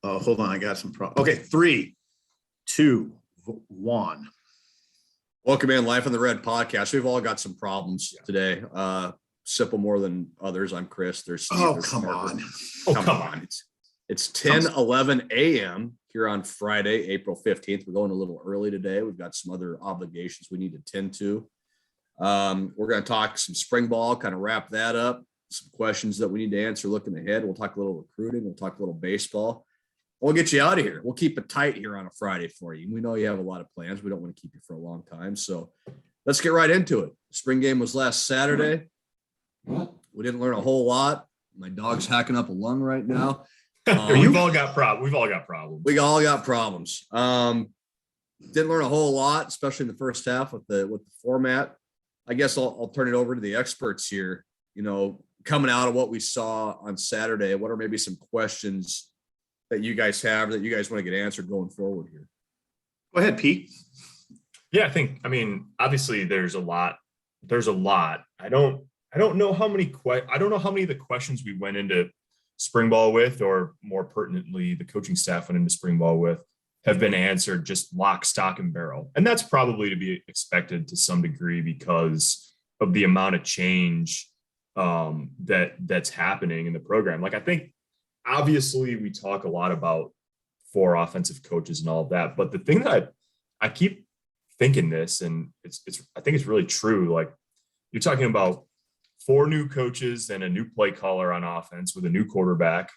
Hold on, I got some problems. Okay, 3, 2, 1. Welcome in Life on the Red podcast. We've all got some problems today. Simple more than others. I'm Chris. There's Steve. Come on. Come on. It's 10:11 a.m. here on Friday, April 15th. We're going a little early today. We've got some other obligations we need to tend to. We're going to talk some spring ball, kind of wrap that up. Some questions that we need to answer looking ahead. We'll talk a little recruiting. We'll talk a little baseball. We'll get you out of here. We'll keep it tight here on a Friday for you. We know you have a lot of plans. We don't want to keep you for a long time. So let's get right into it. The spring game was last Saturday. We didn't learn a whole lot. My dog's hacking up a lung right now. We've all got problems. We all got problems. Didn't learn a whole lot, especially in the first half with the format. I guess I'll turn it over to the experts here. You know, coming out of what we saw on Saturday, what are maybe some questions that you guys have that you guys want to get answered going forward here? Go ahead, Pete. Yeah, I mean, obviously there's a lot. I don't know how many of the questions we went into spring ball with, or more pertinently, the coaching staff went into spring ball with, have been answered just lock, stock, and barrel. And that's probably to be expected to some degree because of the amount of change that's happening in the program. Like, I think obviously we talk a lot about 4 offensive coaches and all of that, but the thing that I keep thinking this, and I think it's really true. Like, you're talking about 4 new coaches and a new play caller on offense with a new quarterback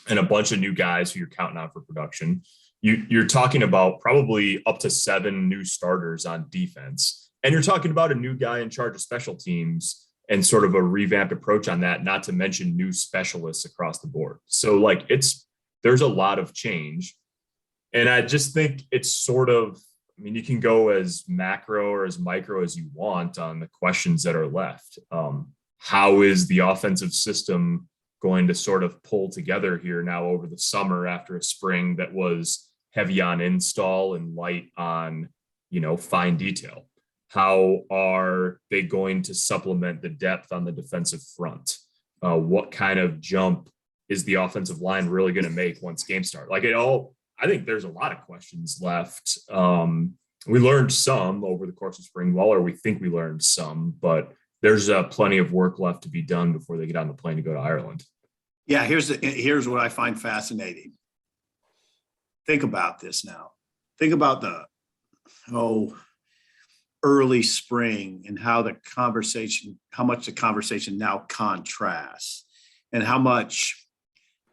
and a bunch of new guys who you're counting on for production. You're talking about probably up to 7 new starters on defense. And you're talking about a new guy in charge of special teams and sort of a revamped approach on that, not to mention new specialists across the board. So like there's a lot of change. And I just think it's sort of, I mean, you can go as macro or as micro as you want on the questions that are left. How is the offensive system going to sort of pull together here now over the summer after a spring that was heavy on install and light on, fine detail? How are they going to supplement the depth on the defensive front? What kind of jump is the offensive line really going to make once games start? I think there's a lot of questions left. We learned some over the course of spring ball, or we think we learned some, but there's plenty of work left to be done before they get on the plane to go to Ireland. Yeah, here's what I find fascinating. Think about this now. Think about the early spring and how much the conversation now contrasts, and how much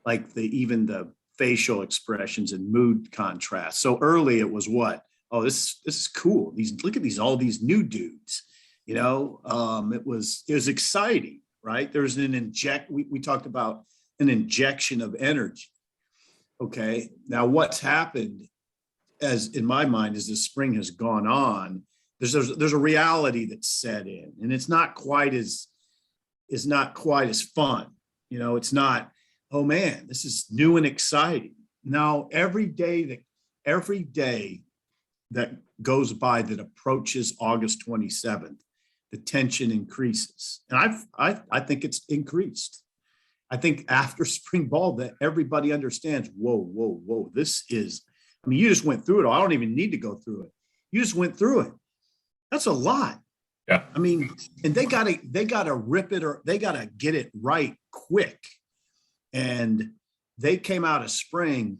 like even the facial expressions and mood contrast. So early it was what? Oh, this is cool. Look at all these new dudes. It was exciting, right? There's we talked about an injection of energy. Okay. Now what's happened, as in my mind, as the spring has gone on, there's a reality that's set in, and it's not quite as fun. It's not, oh man, this is new and exciting. Now every day that goes by that approaches August 27th, the tension increases. And I think it's increased. I think after spring ball that everybody understands, whoa, this is, you just went through it all. I don't even need to go through it. You just went through it. That's a lot. Yeah. And they gotta rip it, or they gotta get it right quick. And they came out of spring,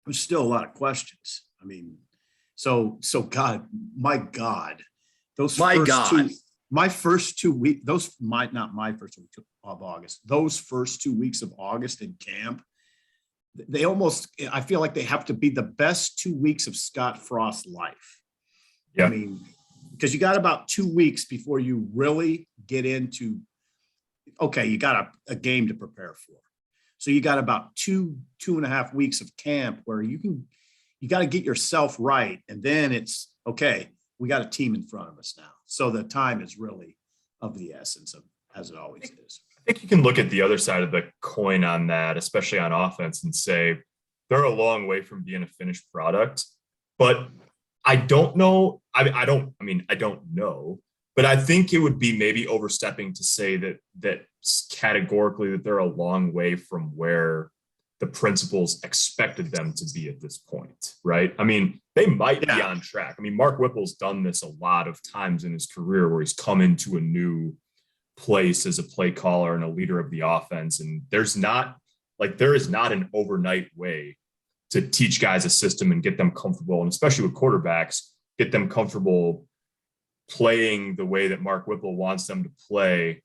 there's still a lot of questions. So God, my God, my first 2 weeks, not my first week of August, those first 2 weeks of August in camp, I feel like they have to be the best 2 weeks of Scott Frost's life. Yeah. Because you got about 2 weeks before you really get into, okay, you got a game to prepare for. So you got about 2.5 weeks of camp where you got to get yourself right. And then it's, okay, we got a team in front of us now. So the time is really of the essence, as it always is. I think you can look at the other side of the coin on that, especially on offense, and say they're a long way from being a finished product. But I don't know. I don't know, but I think it would be maybe overstepping to say that categorically that they're a long way from where the principals expected them to be at this point, right? I mean, they might be on track. I mean, Mark Whipple's done this a lot of times in his career where he's come into a new place as a play caller and a leader of the offense. And there is not an overnight way to teach guys a system and get them comfortable, and especially with quarterbacks, get them comfortable playing the way that Mark Whipple wants them to play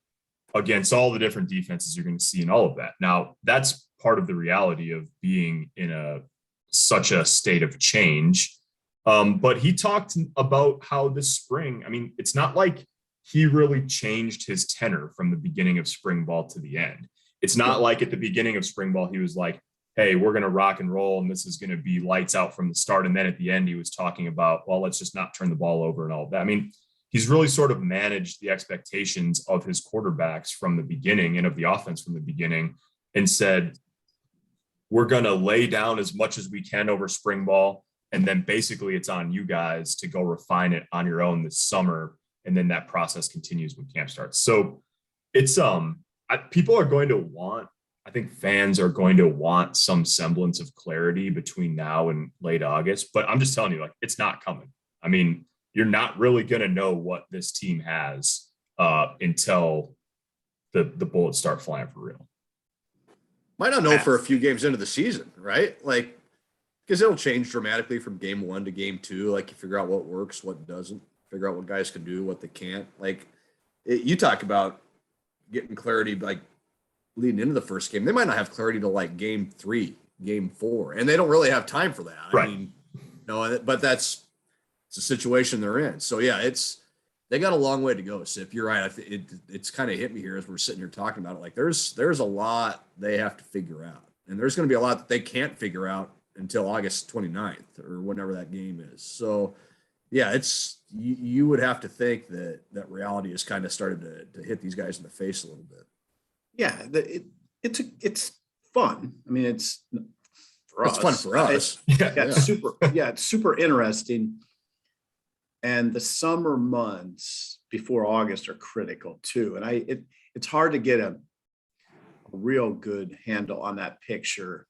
against all the different defenses you're going to see and all of that. Now, that's part of the reality of being in such a state of change. But he talked about how this spring, I mean, it's not like he really changed his tenor from the beginning of spring ball to the end. It's not like at the beginning of spring ball, he was like, hey, we're going to rock and roll and this is going to be lights out from the start. And then at the end, he was talking about, well, let's just not turn the ball over and all of that. I mean, he's really sort of managed the expectations of his quarterbacks from the beginning and of the offense from the beginning and said, we're going to lay down as much as we can over spring ball. And then basically it's on you guys to go refine it on your own this summer. And then that process continues when camp starts. So it's, people are going to want, I think fans are going to want some semblance of clarity between now and late August, but I'm just telling you, like, it's not coming. I mean, you're not really going to know what this team has until the bullets start flying for real. Might not know for a few games into the season, right? Like, because it'll change dramatically from game 1 to game 2. Like, you figure out what works, what doesn't, figure out what guys can do, what they can't. Like, you talk about getting clarity, like, leading into the first game. They might not have clarity till like game 3, game 4, and they don't really have time for that. Right. I mean, but it's a situation they're in. So yeah, they got a long way to go. Sip, you're right. It's kind of hit me here as we're sitting here talking about it. Like there's a lot they have to figure out, and there's going to be a lot that they can't figure out until August 29th or whenever that game is. So yeah, you would have to think that reality has kind of started to hit these guys in the face a little bit. Yeah, it's fun. I mean, it's for us. It's fun for us. It's super interesting. And the summer months before August are critical too. And it's hard to get a real good handle on that picture.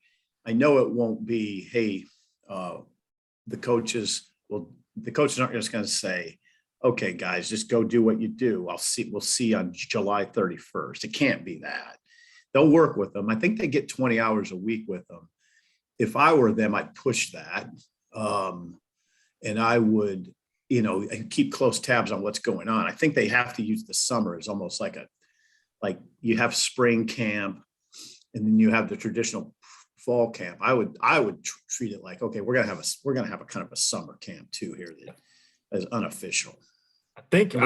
I know it won't be, hey, the coaches aren't just going to say, okay, guys, just go do what you do. We'll see on July 31st. It can't be that. They'll work with them. I think they get 20 hours a week with them. If I were them, I'd push that. And I would, keep close tabs on what's going on. I think they have to use the summer as almost like you have spring camp and then you have the traditional fall camp. I would treat it like, okay, we're going to have a kind of a summer camp too here that is unofficial. I don't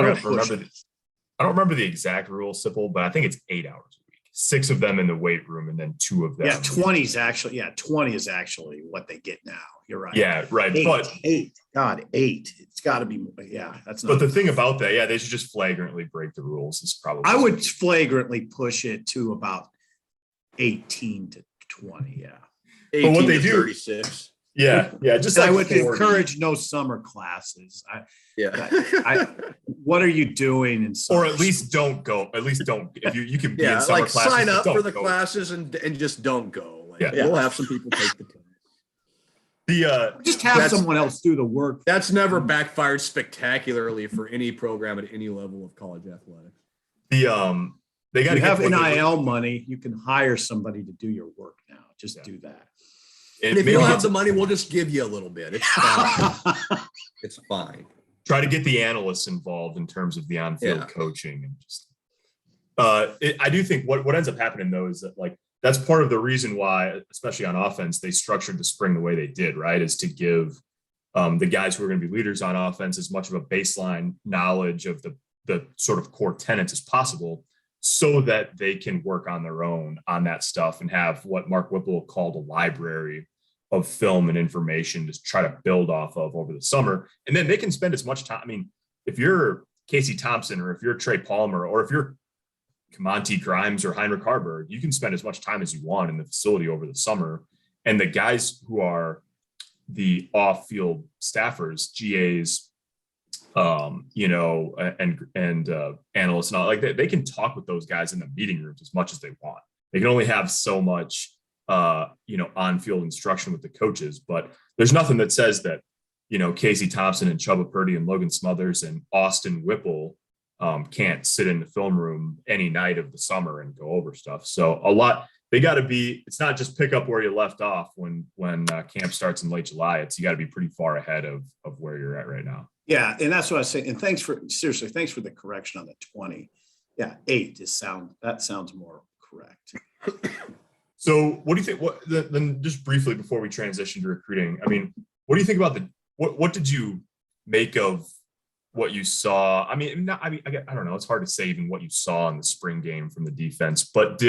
remember the exact rule, Sipple, but I think it's 8 hours a week. 6 of them in the weight room and then 2 of them. Yeah, 20 is actually what they get now. You're right. Yeah, right. 8. God, 8. It's got to be. Yeah, that's not. But the thing about that, they should just flagrantly break the rules. Is probably. I would flagrantly push it to about 18 to 20. Yeah. But what they do. 36. Yeah. Just I would encourage no summer classes. What are you doing in summer? Or at least don't go. At least don't. If you can be in summer like classes, sign up for the classes and just don't go. We'll have some people take the test. Just have someone else do the work. That's never backfired spectacularly for any program at any level of college athletics. They got to have NIL money. You can hire somebody to do your work now. Just do that. And if you don't have the money, we'll just give you a little bit. It's fine. It's fine. Try to get the analysts involved in terms of the on-field coaching and just. I do think what ends up happening though is that like that's part of the reason why, especially on offense, they structured the spring the way they did. Right, is to give the guys who are going to be leaders on offense as much of a baseline knowledge of the sort of core tenets as possible, so that they can work on their own on that stuff and have what Mark Whipple called a library of film and information to try to build off of over the summer. And then they can spend as much time. I mean, if you're Casey Thompson or if you're Trey Palmer or if you're Monty Grimes or Heinrich Harburg, you can spend as much time as you want in the facility over the summer. And the guys who are the off-field staffers, GAs, and analysts and all, like they can talk with those guys in the meeting rooms as much as they want. They can only have so much on-field instruction with the coaches. But there's nothing that says that, Casey Thompson and Chubba Purdy and Logan Smothers and Austin Whipple can't sit in the film room any night of the summer and go over stuff. So they got to be, it's not just pick up where you left off when camp starts in late July. You got to be pretty far ahead of where you're at right now. Yeah. And that's what I say. And thanks for the correction on the 20. Yeah. 8 that sounds more correct. So what do you think, then just briefly before we transition to recruiting, I mean, what do you think about what did you make of what you saw? I don't know. It's hard to say even what you saw in the spring game from the defense, but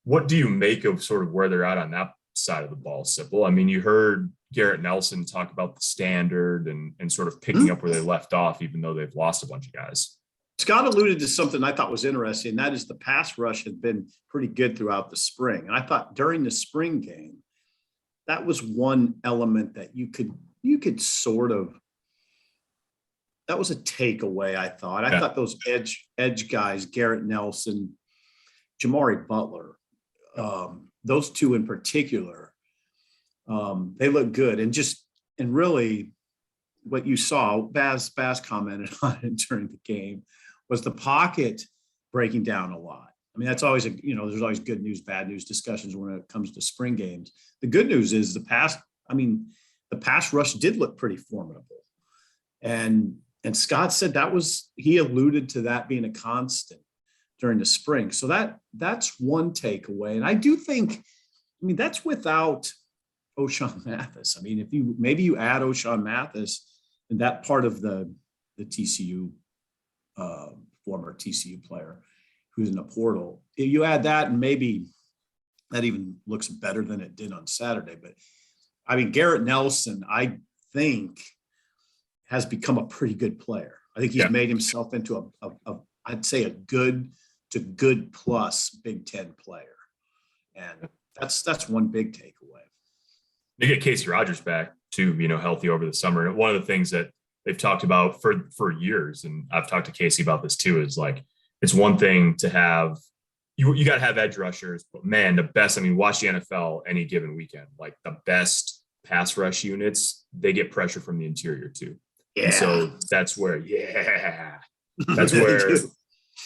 what do you make of sort of where they're at on that side of the ball, Sipple? I mean, you heard Garrett Nelson talk about the standard and sort of picking up where they left off, even though they've lost a bunch of guys. Scott alluded to something I thought was interesting, and that is the pass rush had been pretty good throughout the spring. And I thought during the spring game, that was one element that you could sort of, that was a takeaway, I thought. I thought those edge guys, Garrett Nelson, Jamari Butler, those two in particular, they look good. And really what you saw, Baz commented on it during the game, was the pocket breaking down a lot. I mean, that's always there's always good news, bad news discussions when it comes to spring games. The good news is the pass rush did look pretty formidable. And Scott said he alluded to that being a constant during the spring. So that's one takeaway. And I do think, that's without O'Shawn Mathis. I mean, if you add O'Shawn Mathis and that part of the TCU, former TCU player who's in the portal, if you add that, and maybe that even looks better than it did on Saturday. But Garrett Nelson, I think, has become a pretty good player. I think he's made himself into I'd say a good to good plus Big Ten player. And that's one big takeaway. You get Casey Rogers back too, healthy over the summer. And one of the things that they've talked about for years, and I've talked to Casey about this too, is like, it's one thing to have, you got to have edge rushers, but man, the best, watch the NFL any given weekend, like the best pass rush units, they get pressure from the interior too. Yeah. And so that's where,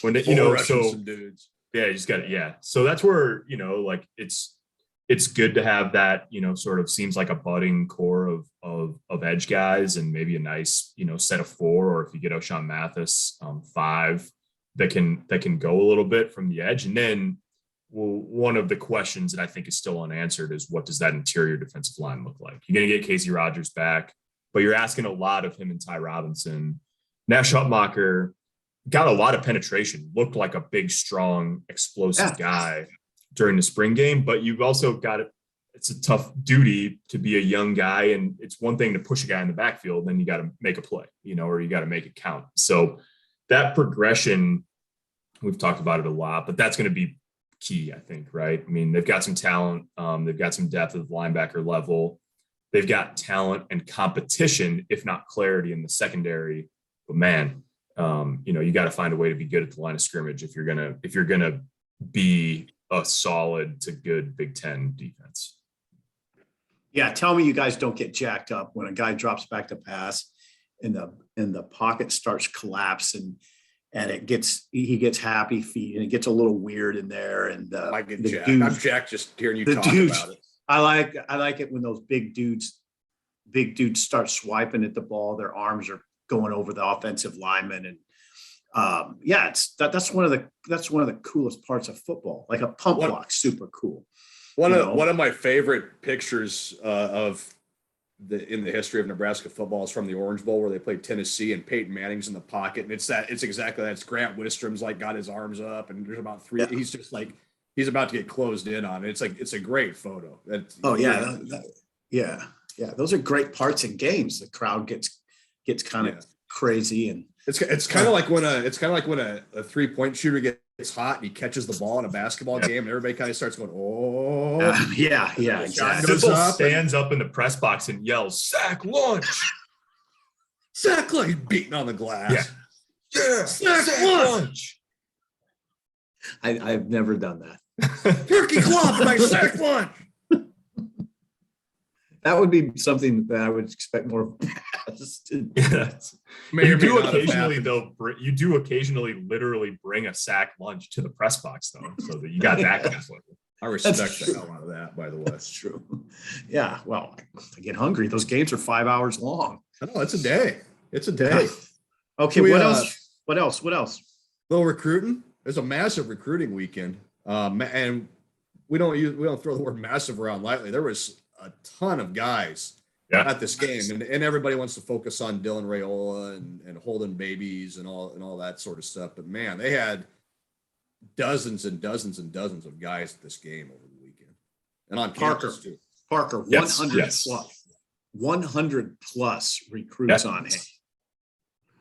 when they, so dudes. Yeah, you just got it. Yeah. So that's where, it's good to have that, sort of seems like a budding core of edge guys, and maybe a nice, set of 4, or if you get O'Shawn Mathis, 5 that can go a little bit from the edge. And then one of the questions that I think is still unanswered is, what does that interior defensive line look like? You're going to get Casey Rogers back, but you're asking a lot of him and Ty Robinson. Nash Hutmacher got a lot of penetration, looked like a big, strong, explosive guy during the spring game, but you've also got it's a tough duty to be a young guy. And it's one thing to push a guy in the backfield, then you got to make a play, or you got to make it count. So that progression, we've talked about it a lot, but that's going to be key, I think, right? They've got some talent. They've got some depth at the linebacker level. They've got talent and competition, if not clarity, in the secondary. But man, you got to find a way to be good at the line of scrimmage if you're gonna be a solid to good Big Ten defense. Yeah, tell me you guys don't get jacked up when a guy drops back to pass and the pocket starts collapsing and he gets happy feet and it gets a little weird in there. And I'm jacked just hearing you talk about it. I like it when those big dudes start swiping at the ball. Their arms are going over the offensive lineman, and that's one of the coolest parts of football. Like a pump block, super cool. One of my favorite pictures in the history of Nebraska football is from the Orange Bowl, where they played Tennessee and Peyton Manning's in the pocket, and it's exactly that. It's Grant Wistrom's got his arms up, and there's about 3. Yeah. He's just he's about to get closed in on it. It's a great photo. Those are great parts in games. The crowd gets kind of crazy, and it's kind of like when a 3-point shooter gets hot and he catches the ball in a basketball game, and everybody kind of starts going, oh, exactly. Sipple stands up in the press box and yells, "Sack lunch!" Sack lunch, beating on the glass. Yeah, sack lunch. I've never done that. Turkey club, my sack lunch. That would be something that I would expect more of. Yeah. May You or may do not have occasionally happened. though. You do occasionally literally bring a sack lunch to the press box though, so that you got that kind of flavor. I respect That's the true. hell out of that, by the way. That's true. Yeah. Well, I get hungry. Those games are 5 hours long. I know it's a day. It's a day. Okay. We, What else? What else? What else? Little recruiting. There's a massive recruiting weekend, and we don't throw the word massive around lightly. There was a ton of guys at this game, and everybody wants to focus on Dylan Rayola and holding babies and all that sort of stuff. But man, they had dozens and dozens and dozens of guys at this game over the weekend, and on campus too. Parker, Yes, 100 yes. plus, 100 plus recruits on hand.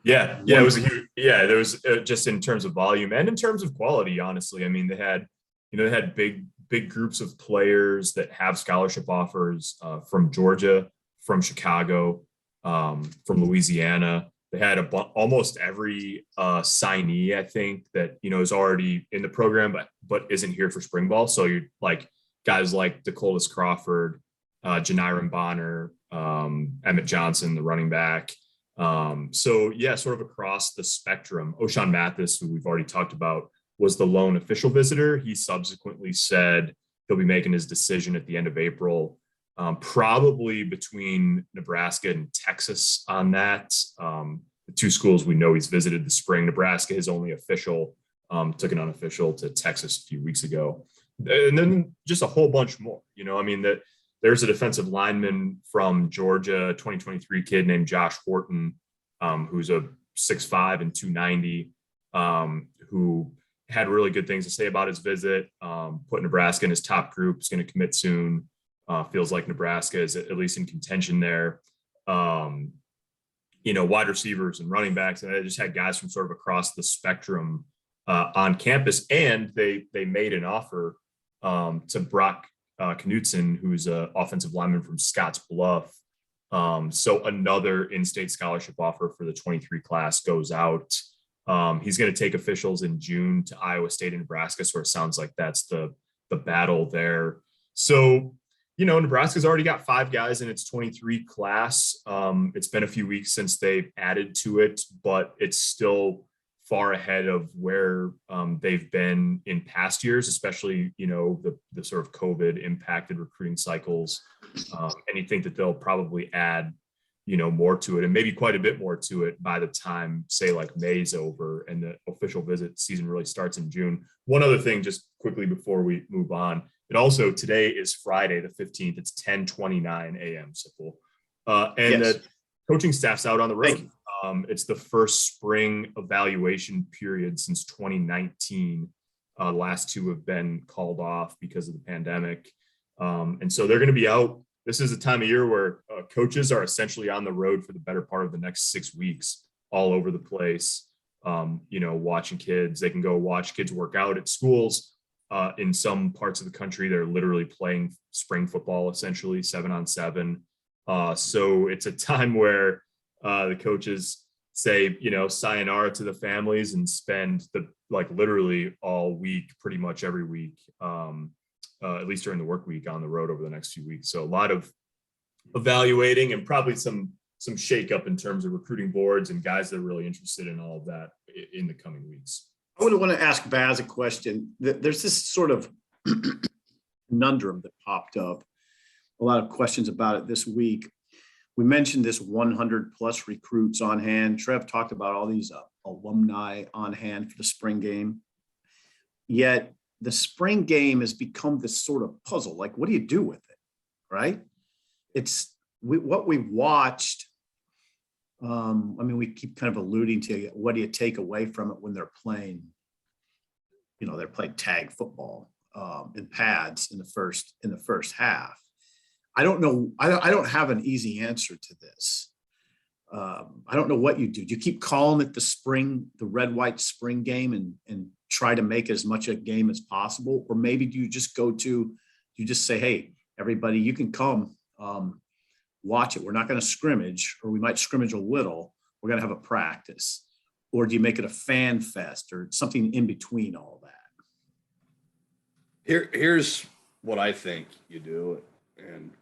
Yeah, it was a huge. Yeah, there was just in terms of volume and in terms of quality. Honestly, I mean, they had big groups of players that have scholarship offers from Georgia, from Chicago, from Louisiana. They had almost every signee, I think, that is already in the program, but isn't here for spring ball. So you're like guys like Dakotas Crawford, Janiram Bonner, Emmett Johnson, the running back. So yeah, sort of across the spectrum. O'Shawn Mathis, who we've already talked about, was the lone official visitor. He subsequently said he'll be making his decision at the end of April, probably between Nebraska and Texas on that. The two schools we know he's visited this spring. Nebraska, his only official, took an unofficial to Texas a few weeks ago. And then just a whole bunch more, I mean, that there's a defensive lineman from Georgia, 2023 kid named Josh Horton, who's a 6'5" and 290, who had really good things to say about his visit, put Nebraska in his top group, is going to commit soon. Feels like Nebraska is at least in contention there. Wide receivers and running backs. And I just had guys from sort of across the spectrum on campus. And they made an offer to Brock Knutson, who's an offensive lineman from Scotts Bluff. So another in-state scholarship offer for the 23 class goes out. He's going to take officials in June to Iowa State and Nebraska. So it sounds like that's the battle there. So, Nebraska's already got 5 guys in its 23 class. It's been a few weeks since they've added to it, but it's still far ahead of where they've been in past years, especially, the sort of COVID impacted recruiting cycles. And you think that they'll probably add, more to it and maybe quite a bit more to it by the time, say, like May's over and the official visit season really starts in June. One other thing, just quickly before we move on, today is Friday, the 15th. It's 10:29 a.m. Simple. And Yes. the coaching staff's out on the road. It's the first spring evaluation period since 2019. The last 2 have been called off because of the pandemic. And so they're going to be out. This is a time of year where coaches are essentially on the road for the better part of the next 6 weeks, all over the place, watching kids. They can go watch kids work out at schools. In some parts of the country, they're literally playing spring football, essentially 7-on-7. So it's a time where the coaches say, sayonara to the families and spend literally all week, pretty much every week, at least during the work week, on the road over the next few weeks. So a lot of evaluating and probably some shakeup in terms of recruiting boards and guys that are really interested in all of that in the coming weeks. I would want to ask Baz a question. There's this sort of conundrum that popped up. A lot of questions about it this week. We mentioned this 100 plus recruits on hand. Trev talked about all these alumni on hand for the spring game. Yet the spring game has become this sort of puzzle. Like, what do you do with it? Right? What we watched. We keep kind of alluding to what do you take away from it when they're playing, they're playing tag football in pads in the first half. I don't know. I don't have an easy answer to this. I don't know what you do. Do you keep calling it the red-white spring game and try to make as much a game as possible? Or maybe do you just say, hey, everybody, you can come watch it. We're not going to scrimmage, or we might scrimmage a little. We're going to have a practice. Or do you make it a fan fest or something in between all that? Here's what I think you do. And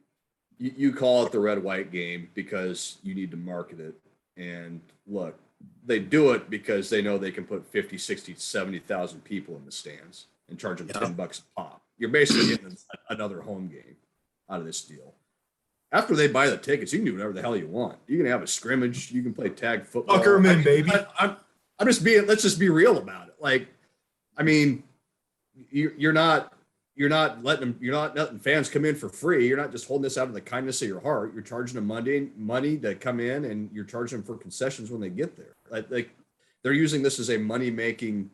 you call it the red white game because you need to market it. And look, they do it because they know they can put 50, 60, 70,000 people in the stands and charge them $10 a pop. You're basically getting another home game out of this deal. After they buy the tickets, you can do whatever the hell you want. You can have a scrimmage. You can play tag football. Tucker them in, baby. I'm just being. Let's just be real about it. Like, I mean, you're not letting fans come in for free. You're not just holding this out of the kindness of your heart. You're charging them money to come in, and you're charging them for concessions when they get there. Like they're using this as a money making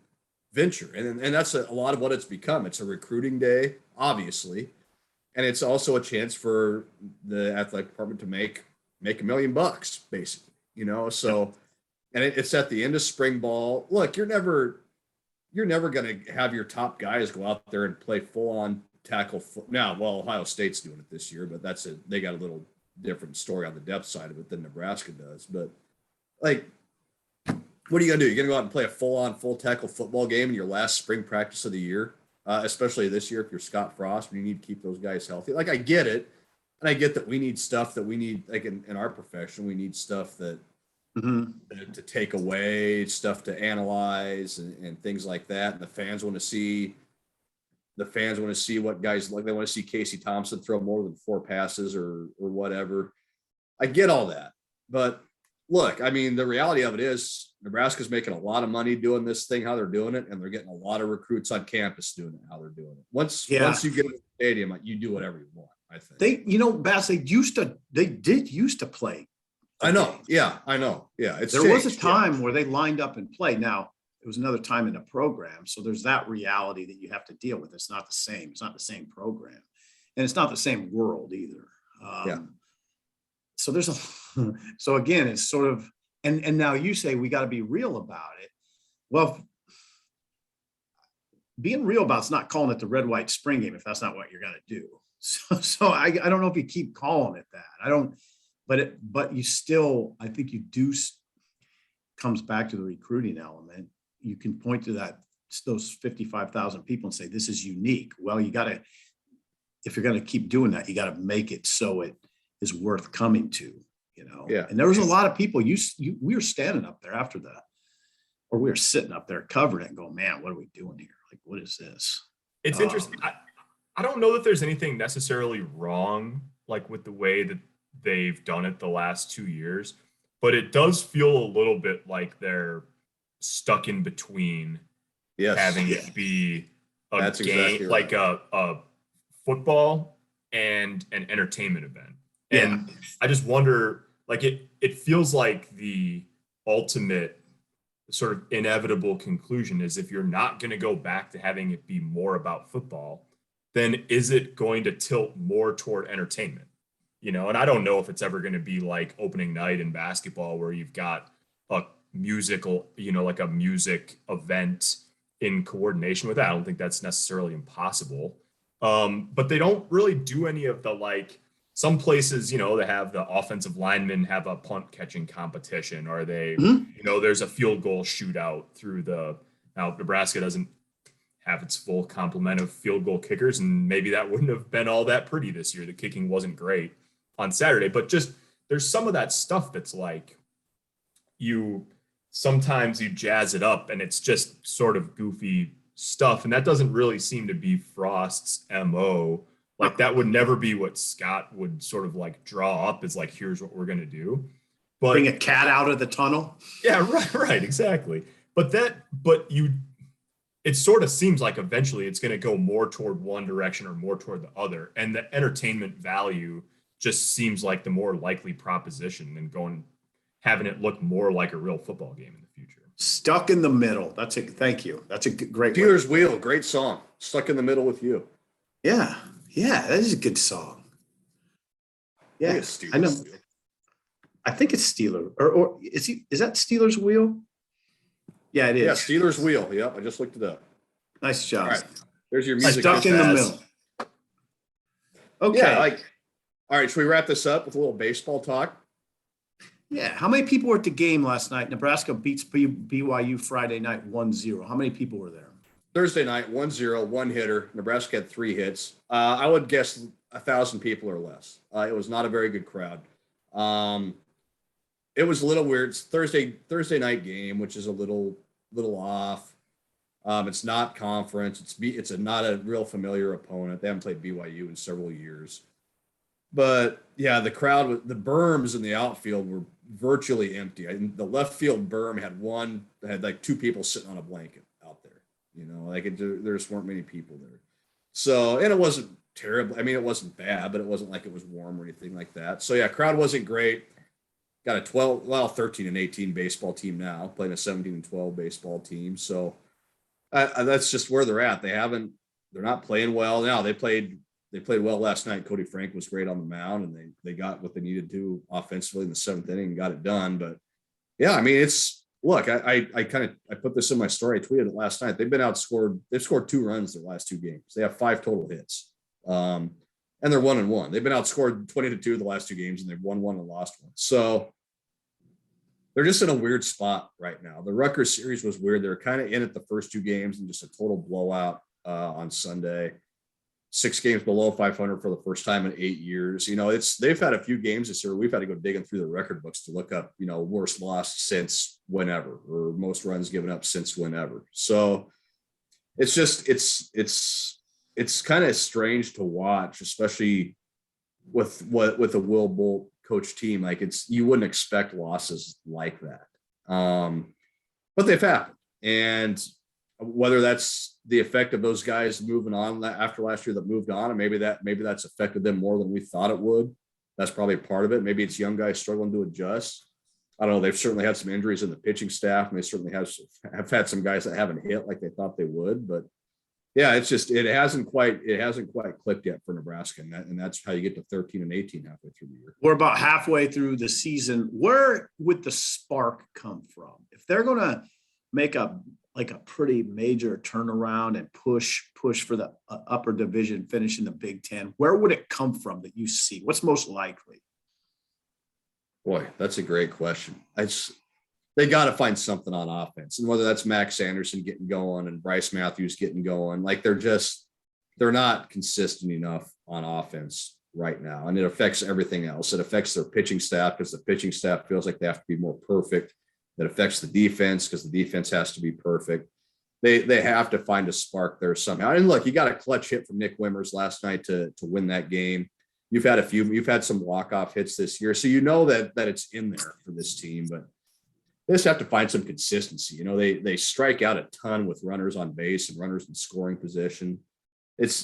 venture, and that's a lot of what it's become. It's a recruiting day, obviously, and it's also a chance for the athletic department to make $1 million, basically. So, and it's at the end of spring ball. Look, you're never going to have your top guys go out there and play full on tackle. Now, well, Ohio State's doing it this year, but they got a little different story on the depth side of it than Nebraska does. But like, what are you going to do? You're going to go out and play a full tackle football game in your last spring practice of the year, especially this year if you're Scott Frost, when you need to keep those guys healthy. Like, I get it. And I get that we need stuff that we need, like in our profession, we need stuff that to take away, stuff to analyze and things like that. And the fans want to see what guys like. They want to see Casey Thompson throw more than 4 passes or whatever. I get all that. But look, I mean, the reality of it is Nebraska's making a lot of money doing this thing, how they're doing it. And they're getting a lot of recruits on campus doing it, how they're doing it. Once you get in the stadium, you do whatever you want, I think. Bass, they did used to play. I know. Yeah, I know. Yeah. There was a time where they lined up and played. Now, it was another time in the program. So there's that reality that you have to deal with. It's not the same. It's not the same program. And it's not the same world either. So so again, it's sort of, and now you say we got to be real about it. Well, being real about it's not calling it the red, white spring game if that's not what you're going to do. So I don't know if you keep calling it that. I don't. But you still, I think you do, comes back to the recruiting element. You can point to those 55,000 people and say, this is unique. Well, if you're going to keep doing that, you got to make it so it is worth coming to, Yeah. And there was a lot of people, we were standing up there after we were sitting up there covering it and going, man, what are we doing here? Like, what is this? It's interesting. I don't know that there's anything necessarily wrong, like with the way that they've done it the last 2 years, but it does feel a little bit like they're stuck in between having it be a game, exactly right. Like a football and an entertainment event. And I just wonder, like it feels like the ultimate sort of inevitable conclusion is if you're not going to go back to having it be more about football, then is it going to tilt more toward entertainment? And I don't know if it's ever going to be like opening night in basketball where you've got a musical, like a music event in coordination with that. I don't think that's necessarily impossible. But they don't really do any of the, like, some places, they have the offensive linemen have a punt catching competition, or they, there's a field goal shootout now Nebraska doesn't have its full complement of field goal kickers. And maybe that wouldn't have been all that pretty this year. The kicking wasn't great on Saturday, but just there's some of that stuff that's like sometimes you jazz it up and it's just sort of goofy stuff. And that doesn't really seem to be Frost's MO. Like that would never be what Scott would sort of like draw up as like, here's what we're going to do. But bring a cat out of the tunnel. Yeah, right. Exactly. It sort of seems like eventually it's going to go more toward one direction or more toward the other. And the entertainment value just seems like the more likely proposition than having it look more like a real football game in the future. Stuck in the middle. Thank you. That's a great Steelers Wheel, great song. Stuck in the Middle with You. Yeah. Yeah, that is a good song. Yeah, I know. Wheel. I think it's Steeler or is that Steelers Wheel? Yeah, it is. Yeah, Steelers Wheel. Yep, I just looked it up. Nice job. All right. There's your music. Stuck in the middle. Okay. Yeah, all right, should we wrap this up with a little baseball talk? Yeah. How many people were at the game last night? Nebraska beats BYU Friday night 1-0. How many people were there? Thursday night, 1-0, one hitter. Nebraska had 3 hits. I would guess 1,000 people or less. It was not a very good crowd. It was a little weird. It's Thursday night game, which is a little off. It's not conference. It's not a real familiar opponent. They haven't played BYU in several years. But yeah, the the berms in the outfield were virtually empty. The left field berm had like two people sitting on a blanket out there. There just weren't many people there. So, and it wasn't terrible. I mean, it wasn't bad, but it wasn't like it was warm or anything like that. So yeah, crowd wasn't great. Got a 13 and 18 baseball team now, playing a 17 and 12 baseball team. So that's just where they're at. They're not playing well now. They played well last night. Cody Frank was great on the mound, and they got what they needed to do offensively in the 7th inning and got it done. But yeah, I mean, I put this in my story. I tweeted it last night. They've scored 2 runs their last 2 games. They have 5 total hits. And they're 1-1. They've been outscored 20-2 the last 2 games, and they've won 1 and lost 1. So they're just in a weird spot right now. The Rutgers series was weird. They're kind of in it the first 2 games and just a total blowout on Sunday. 6 games below 500 for the first time in 8 years. They've had a few games this year. We've had to go digging through the record books to look up, worst loss since whenever, or most runs given up since whenever. So it's just, it's kind of strange to watch, especially with a Will Bolt coach team. Like you wouldn't expect losses like that. But they've happened. And whether that's the effect of those guys moving on after last year that moved on, and maybe that's affected them more than we thought it would. That's probably part of it. Maybe it's young guys struggling to adjust. I don't know. They've certainly had some injuries in the pitching staff, and they certainly have had some guys that haven't hit like they thought they would. But yeah, it hasn't quite clicked yet for Nebraska, and that's how you get to 13 and 18 halfway through the year. We're about halfway through the season. Where would the spark come from? If they're going to make a pretty major turnaround and push for the upper division, finish in the Big Ten, where would it come from that you see? What's most likely? Boy, that's a great question. They got to find something on offense, and whether that's Max Anderson getting going and Bryce Matthews getting going, like they're not consistent enough on offense right now, and it affects everything else. It affects their pitching staff because the pitching staff feels like they have to be more perfect. That affects the defense because the defense has to be perfect. They have to find a spark there somehow. And look, you got a clutch hit from Nick Wimmers last night to win that game. You've had some walk-off hits this year, so that it's in there for this team, but they just have to find some consistency. They strike out a ton with runners on base and runners in scoring position.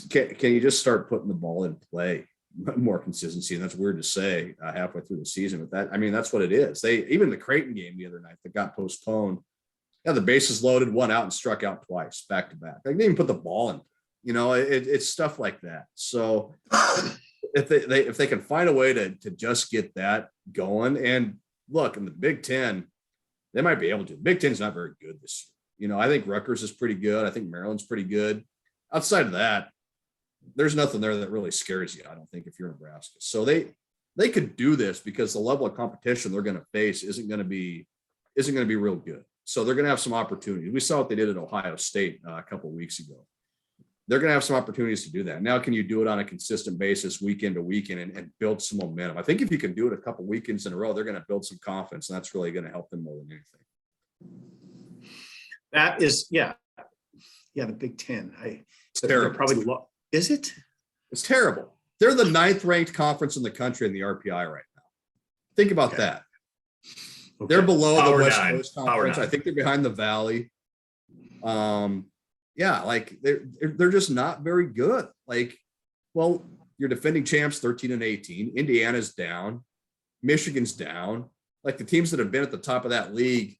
Can you just start putting the ball in play? More consistency, and that's weird to say halfway through the season, but that's what it is. Even the Creighton game the other night that got postponed, the bases loaded, 1 out and struck out twice back to back. They didn't even put the ball in. It's stuff like that. So if they can find a way to just get that going, and look, in the Big Ten, they might be able to. Big Ten is not very good this year. I think Rutgers is pretty good. I think Maryland's pretty good. Outside of that, there's nothing there that really scares you, I don't think, if you're Nebraska. So they could do this because the level of competition they're going to face isn't going to be real good. So they're going to have some opportunities. We saw what they did at Ohio State a couple of weeks ago. They're going to have some opportunities to do that. Now, can you do it on a consistent basis, weekend to weekend, and build some momentum? I think if you can do it a couple of weekends in a row, they're going to build some confidence, and that's really going to help them more than anything. That is, yeah, the Big Ten. It's terrible. Probably is it? It's terrible. They're the 9th ranked conference in the country in the RPI right now. Think about that. Okay. They're below the West Coast Conference. I think they're behind the Valley. Yeah, like they're just not very good. Like, well, your defending champs 13 and 18. Indiana's down. Michigan's down. Like the teams that have been at the top of that league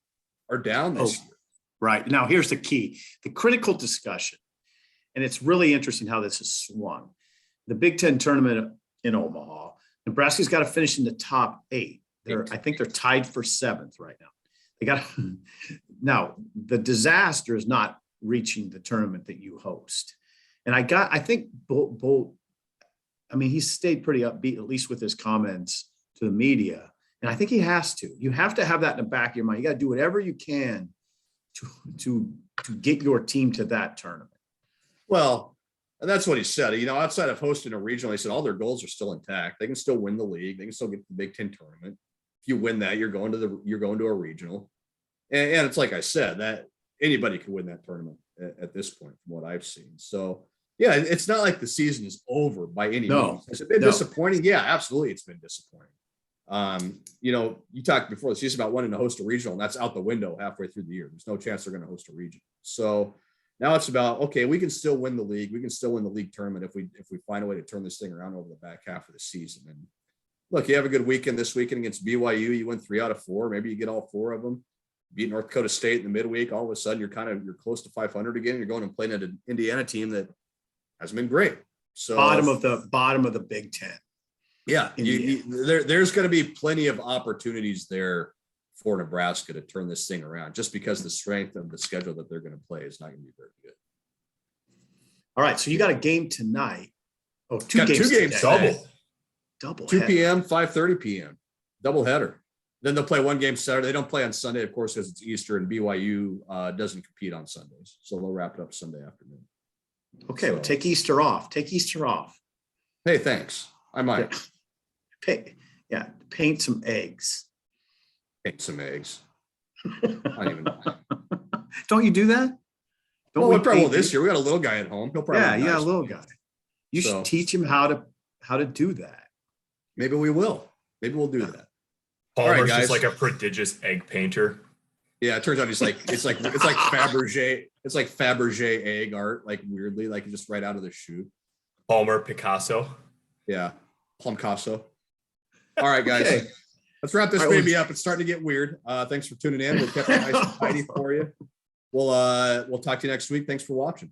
are down this year. Right. Now, here's the key. The critical discussion. And it's really interesting how this has swung. The Big Ten tournament in Omaha, Nebraska's got to finish in the top 8. I think they're tied for 7th right now. Now the disaster is not reaching the tournament that you host. And I think Bolt, he's stayed pretty upbeat, at least with his comments to the media. And I think he has to. You have to have that in the back of your mind. You got to do whatever you can to get your team to that tournament. Well, And that's what he said. Outside of hosting a regional, he said all their goals are still intact. They can still win the league. They can still get the Big Ten tournament. If you win that, you're going to a regional. And it's like I said, that anybody can win that tournament at this point, from what I've seen. So yeah, it's not like the season is over by any means. Has it been disappointing? Yeah, absolutely, it's been disappointing. You talked before the season about wanting to host a regional, and that's out the window halfway through the year. There's no chance they're going to host a regional. So now it's about, okay, we can still win the league. We can still win the league tournament if we find a way to turn this thing around over the back half of the season. And look, you have a good weekend this weekend against BYU. You win 3 out of 4. Maybe you get all 4 of them. Beat North Dakota State in the midweek. All of a sudden, you're close to 500 again. You're going and playing at an Indiana team that hasn't been great. So bottom of the Big Ten. Yeah, there's going to be plenty of opportunities there for Nebraska to turn this thing around, just because the strength of the schedule that they're going to play is not going to be very good. All right, so you got a game tonight. Oh, two games. Double. 2 p.m., 5:30 p.m. Double header. Then they'll play one game Saturday. They don't play on Sunday, of course, because it's Easter, and BYU doesn't compete on Sundays, so they'll wrap it up Sunday afternoon. Okay, well, take Easter off. Hey, thanks. I might. Paint some eggs. Paint some eggs. I don't even know. Don't you do that? We probably will this year. We got a little guy at home. He'll probably a little guy. You should teach him how to do that. Maybe we will. Maybe we'll do that. Palmer's just like a prodigious egg painter. Yeah, it turns out it's like Fabergé. It's like Fabergé egg art, like weirdly, like just right out of the chute. Palmer Picasso. Yeah, Picasso. All right, guys. Okay. Let's wrap this baby up. It's starting to get weird. Thanks for tuning in. We'll keep it nice and tidy for you. We'll talk to you next week. Thanks for watching.